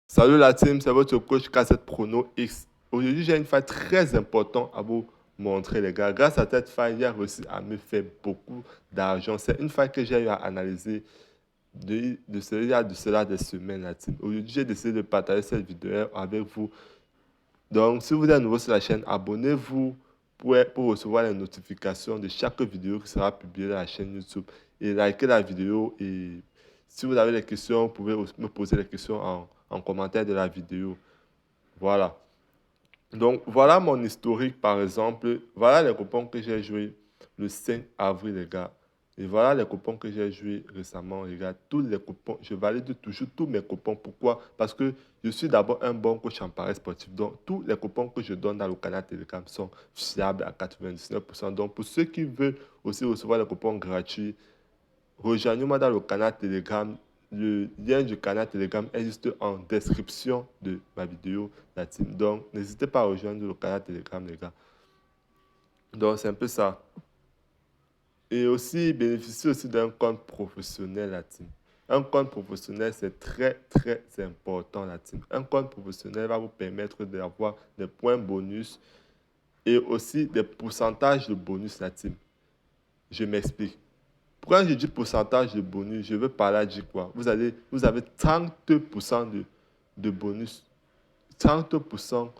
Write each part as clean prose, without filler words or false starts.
Salut la team, c'est votre coach K7 Prono X. Aujourd'hui, j'ai une faille très importante à vous montrer, les gars. Grâce à cette faille, j'ai réussi à me faire beaucoup d'argent. C'est une faille que j'ai eu à analyser il y a de cela des semaines, la team. Aujourd'hui, j'ai décidé de partager cette vidéo avec vous. Donc, si vous êtes nouveau sur la chaîne, abonnez-vous pour recevoir les notifications de chaque vidéo qui sera publiée dans la chaîne YouTube. Et likez la vidéo. Et si vous avez des questions, vous pouvez me poser les questions en commentaire de la vidéo. Voilà. Donc, voilà mon historique, par exemple. Voilà les coupons que j'ai joués le 5 avril, les gars. Et voilà les coupons que j'ai joués récemment, les gars. Tous les coupons, je valide toujours tous mes coupons. Pourquoi? Parce que je suis d'abord un bon coach en paris sportif. Donc, tous les coupons que je donne dans le canal Telegram sont fiables à 99%. Donc, pour ceux qui veulent aussi recevoir les coupons gratuits, rejoignez-moi dans le canal Telegram. Le lien du canal Telegram est juste en description de ma vidéo, la team. Donc, n'hésitez pas à rejoindre le canal Telegram, les gars. Donc, c'est un peu ça. Et aussi, bénéficier aussi d'un compte professionnel, la team. Un compte professionnel, c'est très, très important, la team. Un compte professionnel va vous permettre d'avoir des points bonus et aussi des pourcentages de bonus, la team. Je m'explique. Quand je dis pourcentage de bonus, je veux parler de quoi? Vous avez 30% de bonus, 30%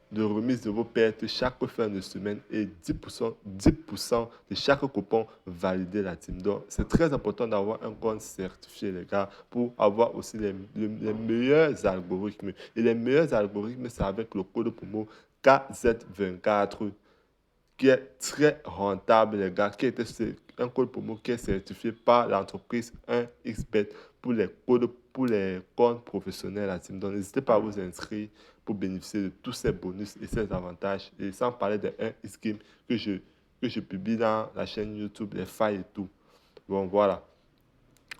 de remise de vos pertes chaque fin de semaine et 10% de chaque coupon validé la team. Donc, c'est très important d'avoir un compte certifié, les gars, pour avoir aussi les meilleurs algorithmes. Et les meilleurs algorithmes, c'est avec le code promo KZ24 qui est très rentable, les gars, qui était un code promo qui est certifié par l'entreprise 1xBet pour les comptes professionnels à team. Donc, n'hésitez pas à vous inscrire pour bénéficier de tous ces bonus et ces avantages. Et sans parler de 1xGame que je publie dans la chaîne YouTube, les failles et tout. Bon, voilà.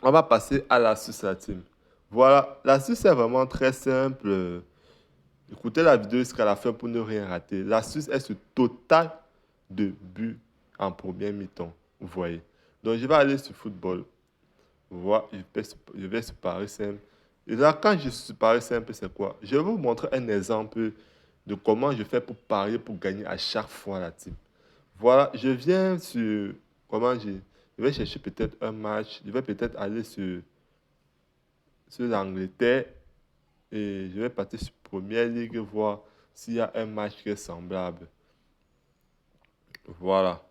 On va passer à l'astuce à team. Voilà, l'astuce est vraiment très simple. Écoutez la vidéo jusqu'à la fin pour ne rien rater. L'astuce est ce total de buts en première mi-temps. Vous voyez. Donc, je vais aller sur football. Voilà, je vais sur Paris simple. Et là, quand je suis sur Paris simple, c'est quoi? Je vais vous montrer un exemple de comment je fais pour parier pour gagner à chaque fois la team. Voilà, je viens sur. Comment je vais chercher peut-être un match. Je vais peut-être aller sur l'Angleterre et je vais partir sur Première Ligue voir s'il y a un match qui est semblable. Voilà.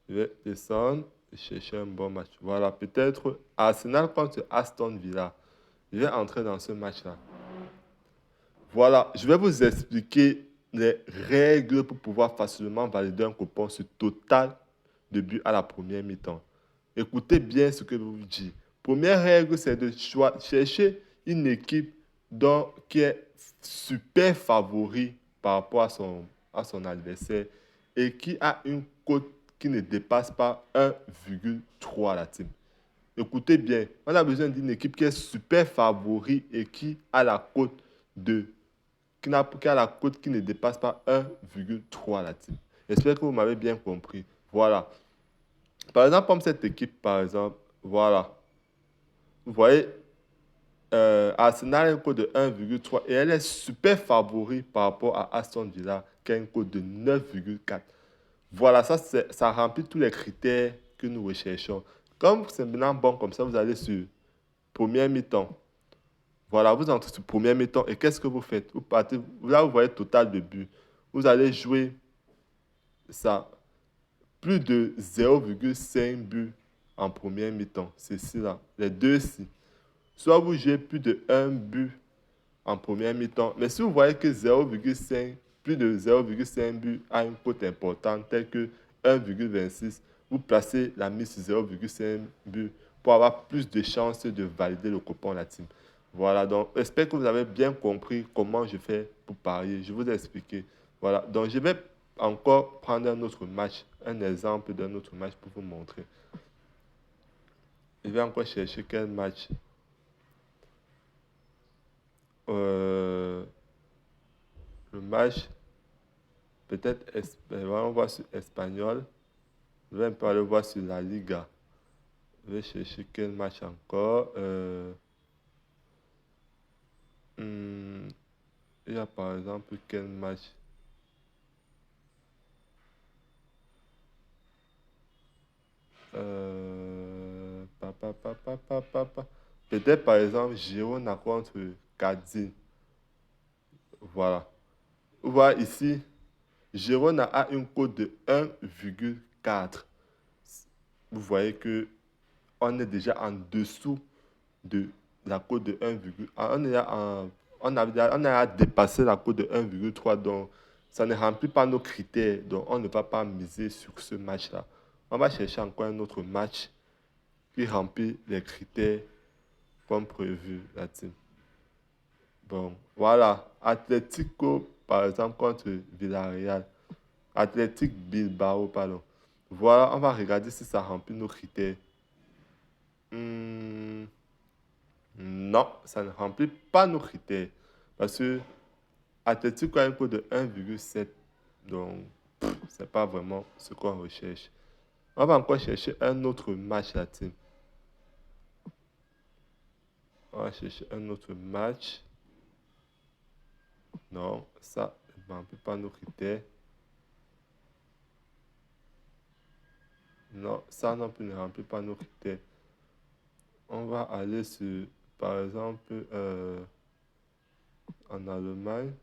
Je vais descendre et chercher un bon match. Voilà, peut-être Arsenal contre Aston Villa. Je vais entrer dans ce match-là. Voilà, je vais vous expliquer les règles pour pouvoir facilement valider un coupon sur total de buts à la première mi-temps. Écoutez bien ce que je vous dis. Première règle, c'est de chercher une équipe qui est super favori par rapport à son adversaire et qui a une cote qui ne dépasse pas 1,3 la team. Écoutez bien, on a besoin d'une équipe qui est super favori et qui a la cote de qui a la cote qui ne dépasse pas 1,3 la team. J'espère que vous m'avez bien compris. Voilà. Par exemple, comme cette équipe, par exemple, voilà. Vous voyez, Arsenal a une cote de 1,3 et elle est super favori par rapport à Aston Villa qui a une cote de 9,4. Voilà, ça remplit tous les critères que nous recherchons. Comme c'est maintenant bon comme ça, vous allez sur première mi-temps. Voilà, vous entrez sur première mi-temps et qu'est-ce que vous faites? Vous partez, là vous voyez total de buts. Vous allez jouer ça, plus de 0,5 buts en première mi-temps. C'est ici là, les deux-ci. Soit vous jouez plus de 1 but en première mi-temps. Mais si vous voyez que 0,5, plus de 0,5 but a une cote importante, telle que 1,26, vous placez la mise sur 0,5 but pour avoir plus de chances de valider le coupon la team. Voilà, donc j'espère que vous avez bien compris comment je fais pour parier. Je vous ai expliqué. Voilà, donc je vais encore prendre un autre match, un exemple d'un autre match pour vous montrer. Je vais encore chercher quel match. Euh, le match peut-être, on va sur Espagnol. Je vais un peu aller voir sur la Liga. Je vais chercher quel match encore. Hmm, il y a par exemple quel match? Peut-être par exemple Girona contre Cadiz. Voilà. Vous voyez ici, Girona a une cote de 1,4. Vous voyez que on est déjà en dessous de la cote de 1, on a dépassé la cote de 1,3, donc ça ne remplit pas nos critères, donc on ne va pas miser sur ce match-là. On va chercher encore un autre match qui remplit les critères comme prévu, la team. Bon, voilà. Atlético, par exemple, contre Villarreal. Athletic Bilbao, pardon. Voilà, on va regarder si ça remplit nos critères. Hmm, non, ça ne remplit pas nos critères. Parce que Atletico a un coût de 1,7. Donc, c'est pas vraiment ce qu'on recherche. On va encore chercher un autre match, la team. On va chercher un autre match. Non, ça ne remplit pas nos critères. Non, ça non plus ne remplit pas nos critères. On va aller sur, par exemple, en Allemagne.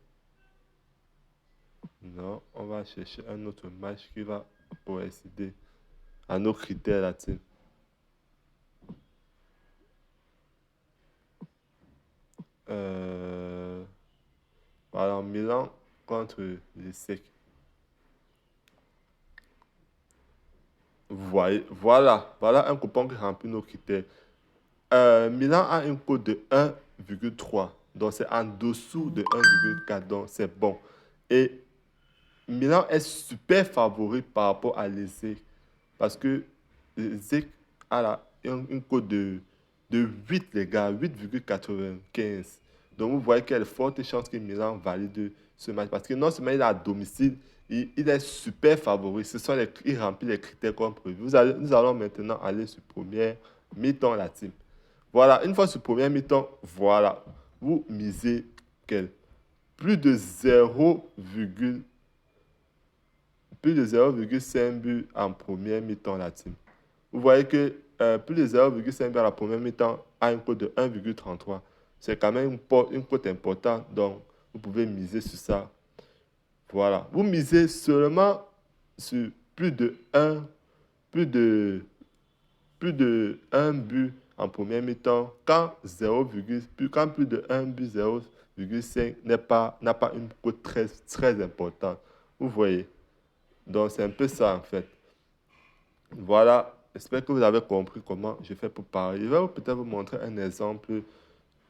Non, on va chercher un autre match qui va coïncider à nos critères là, team. Voilà, Milan contre les Secs. Voilà un coupon qui remplit nos critères. Milan a une cote de 1,3. Donc c'est en dessous de 1,4. Donc c'est bon. Et Milan est super favori par rapport à l'ESEC. Parce que l'ESEC a une cote de 8, les gars, 8,95. Donc vous voyez qu'il y a de fortes chances que Milan valide ce match. Parce que non seulement il est à domicile, il est super favori. Il remplit les critères comme prévu. Nous allons maintenant aller sur première mi-temps, la team. Voilà, une fois sur première mi-temps, voilà. Vous misez quel? Plus de 0,5 buts en première mi-temps, la team. Vous voyez que plus de 0,5 buts à la première mi-temps a une cote de 1,33. C'est quand même une cote importante, donc vous pouvez miser sur ça. Voilà. Vous misez seulement sur plus de, plus de 1 but en première mi-temps quand, quand plus de 1 but 0,5 n'a pas une cote très, très importante. Vous voyez. Donc, c'est un peu ça, en fait. Voilà. J'espère que vous avez compris comment je fais pour parler. Je vais peut-être vous montrer un exemple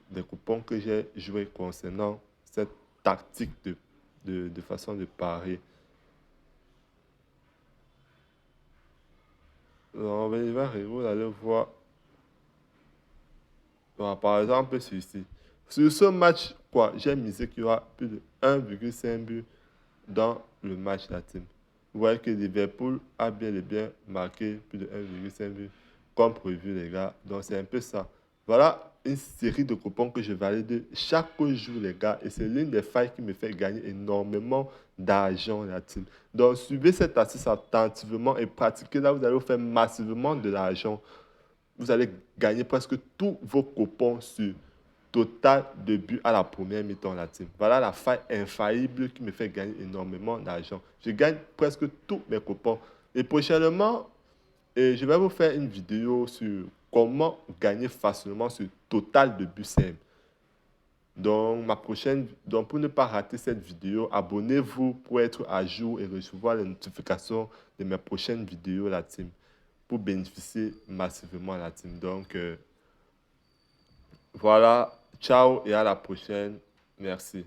des coupons que j'ai joué concernant cette tactique de façon de parier. Alors, vous allez voir. Voilà, par exemple, celui-ci. Sur ce match, quoi, j'ai misé qu'il y aura plus de 1,5 but dans le match, la team. Vous voyez que Liverpool a bien et bien marqué plus de 1,5 but comme prévu, les gars. Donc, c'est un peu ça. Voilà une série de coupons que je valide chaque jour, les gars. Et c'est l'une des failles qui me fait gagner énormément d'argent, la team. Donc, suivez cette astuce attentivement et pratiquez. Là, vous allez vous faire massivement de l'argent. Vous allez gagner presque tous vos coupons sur total de buts à la première mi-temps, la team. Voilà la faille infaillible qui me fait gagner énormément d'argent. Je gagne presque tous mes coupons. Et prochainement, je vais vous faire une vidéo sur comment gagner facilement sur total de buts simples. Donc pour ne pas rater cette vidéo, abonnez-vous pour être à jour et recevoir les notifications de mes prochaines vidéos, la team, pour bénéficier massivement la team. Donc, voilà, ciao et à la prochaine. Merci.